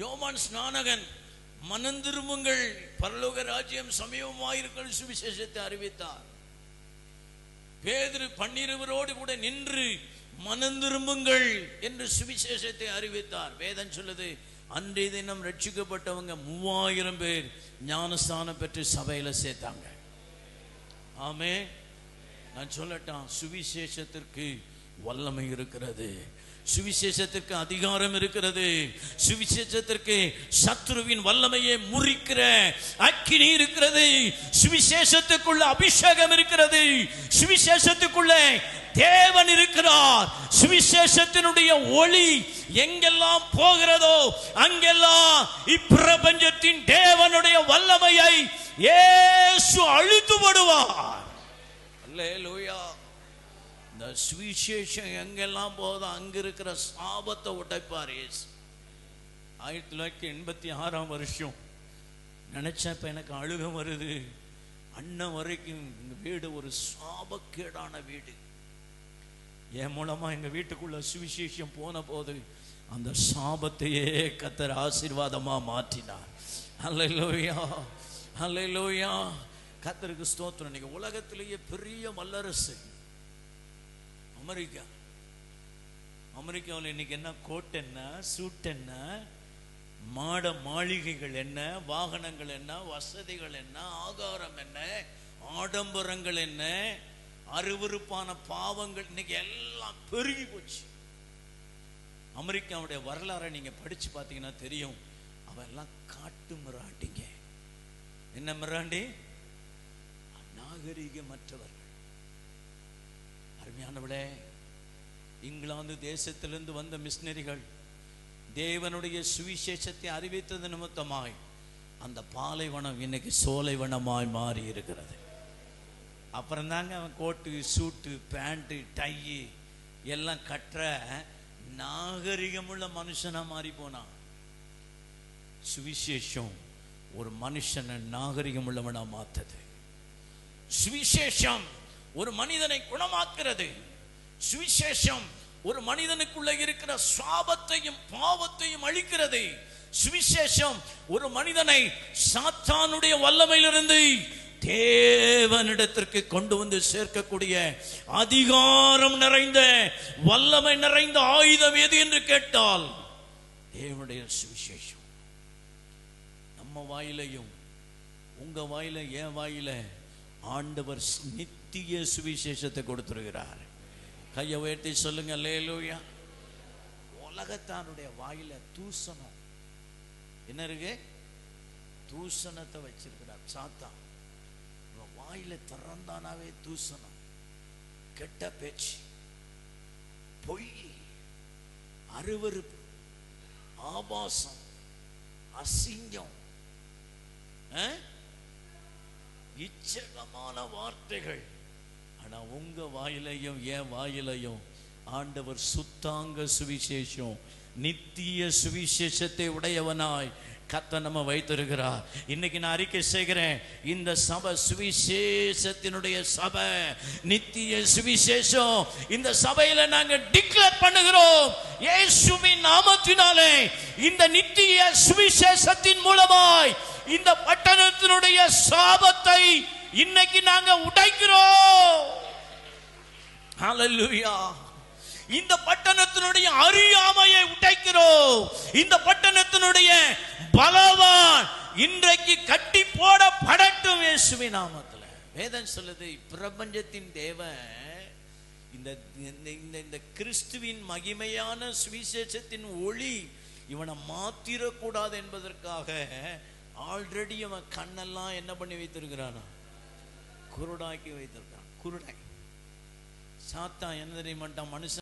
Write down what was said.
யோவான் ஸ்நானகன் மனந்திரும்புங்கள், பரலோக ராஜ்யம் சமீபமாயிருக்கிற சுவிசேஷத்தை அறிவித்தார். பேதுரு 12 கூட நின்று மனந்திரும்புங்கள் என்று சுவிசேஷத்தை அறிவித்தார். வேதம் சொல்லுது, அன்றைய தினம் ரட்சிக்கப்பட்டவங்க 3000 பேர் ஞானஸ்தானம் பெற்று சபையில சேர்த்தாங்க. ஆமே. நான் சொல்லட்டான், சுவிசேஷத்திற்கு வல்லமை இருக்கிறது, சுவிசேஷத்திற்கு அதிகாரம் இருக்கிறது, சுவிசேஷத்திற்கு சத்ருவின் வல்லமையை முறிக்கிற அக்கினி இருக்கிறது, சுவிசேஷத்துக்குள்ள அபிஷேகம் இருக்கிறது, சுவிசேஷத்துக்குள்ள தேவன் இருக்கிறார். சுவிசேஷத்தினுடைய ஒளி எங்கெல்லாம் போகிறதோ அங்கெல்லாம் இப்பிரபஞ்சத்தின் தேவனுடைய வல்லமையை இயேசு அழித்து விடுவார். அல்லேலூயா. இந்த சுவிசேஷம் எங்கெல்லாம் போதோ அங்க இருக்கிற சாபத்தை உடைப்பார் இயேசு. 1986 நினைச்சப்ப எனக்கு அழுக வருது. அண்ணன் வரைக்கும் எங்க வீடு ஒரு சாபக்கேடான வீடு. என் மூலமா எங்க வீட்டுக்குள்ள சுவிசேஷம் போன போது அந்த சாபத்தையே கர்த்தர் ஆசீர்வாதமா மாற்றினார். அல்லேலூயா, அல்லேலூயா. கர்த்தருக்கு ஸ்தோத்திரம். இன்னைக்கு உலகத்திலேயே பெரிய வல்லரசு அமெரிக்கா. அமெரிக்காவில் இன்னைக்கு என்ன, கோட் என்ன, சூட் என்ன, மாட மாளிகைகள் என்ன, வாகனங்கள் என்ன, வசதிகள் என்ன, ஆகாரம் என்ன, ஆடம்பரங்கள் என்ன, அருவருப்பான பாவங்கள் இன்னைக்கு எல்லாம் பெருகி போச்சு. அமெரிக்காவுடைய வரலாறை நீங்க படிச்சு பார்த்தீங்கன்னா தெரியும். அவெல்லாம் காட்டு மிராண்டிங்க. என்ன மிராண்டி? நாகரிகமற்றவர்கள். அருமையானவளே, இங்கிலாந்து தேசத்திலிருந்து வந்த மிஷனரிகள் தேவனுடைய சுவிசேஷத்தை அறிவித்தது நிமித்தமாய் அந்த பாலைவனம் இன்னைக்கு சோலைவனமாய் மாறி இருக்கிறது. அப்புறம் தாங்க அவன் கோட்டு, சூட்டு, பேண்ட்டு, டை எல்லாம் கட்டுற நாகரிகமுள்ள மனுஷனா மாறி போனான். சுவிசேஷம் ஒரு மனுஷனை நாகரிகம் உள்ளவனா மாத்தது. சுவிசேஷம் ஒரு மனிதனை குணமாக்குறது. சுவிசேஷம் ஒரு மனிதனுக்குள்ள இருக்கிற சாபத்தையும் பாவத்தையும் அழிக்கிறது. சுவிசேஷம் ஒரு மனிதனை சாத்தானுடைய வல்லமையிலிருந்து தேவனிடத்திற்கு கொண்டு வந்து சேர்க்கக்கூடிய அதிகாரம் நிறைந்த வல்லமை நிறைந்த ஆயுதம் எது என்று கேட்டால் தேவனுடைய சுவிசேஷம். நம்ம வாயிலையும் உங்க வாயில என் வாயில ஆண்டவர் நித்திய சுவிசேஷத்தை கொடுத்திருக்கிறார். கையை உயர்த்தி சொல்லுங்க அல்லேலூயா. உலகத்தானுடைய வாயில தூசணம் என்ன இருக்கு? தூசணத்தை வச்சிருக்கிறார் சாத்தான். வாயில திறந்தானாவே தூசணம், கெட்ட பேச்சு, பொய், அருவருப்பு, ஆபாசம், அசிங்கம், இச்சகமான வார்த்தைகள். ஆனா உங்க வாயிலையும் என் வாயிலையும் ஆண்டவர் சுத்தாங்க சுவிசேஷம், நித்திய சுவிசேஷத்தை உடையவனாய் கர்த்தர் நம்ம வைத்திருக்கிறார். இன்னைக்கு நான் அறிக்கை செய்கிறேன், இந்த சபை சுவிசேஷத்தினுடைய சபை, நித்திய சுவிசேஷம். இந்த சபையில நாங்க டிக்ளேர் பண்ணுகிறோம், இயேசுவின் நாமத்தினாலே இந்த நித்திய சுவிசேஷத்தின் மூலமாய் இந்த பட்டணத்தினுடைய சாபத்தை இன்னைக்கு நாங்க உடைக்கிறோம். ஹல்லேலூயா. இந்த பட்டணத்தினுடைய அறியாமையை உடைக்கிறோம். இந்த பட்டணத்தினுடைய பலவான் இன்றைக்கு கட்டி போடப்படட்டும் இயேசுவின் நாமத்தில். வேதம் சொல்லுது, பிரபஞ்சத்தின் தேவன் இந்த கிறிஸ்துவின் மகிமையான சுவிசேஷத்தின் ஒளி இவனை மாத்திரக்கூடாது என்பதற்காக ஆல்ரெடி அவன் கண்ணெல்லாம் என்ன பண்ணி வைத்திருக்கிறானா? குருடாக்கி வைத்திருக்கான். குருடாய். சாத்தான் என்ன தெரியுமாட்டான்? மனுஷன்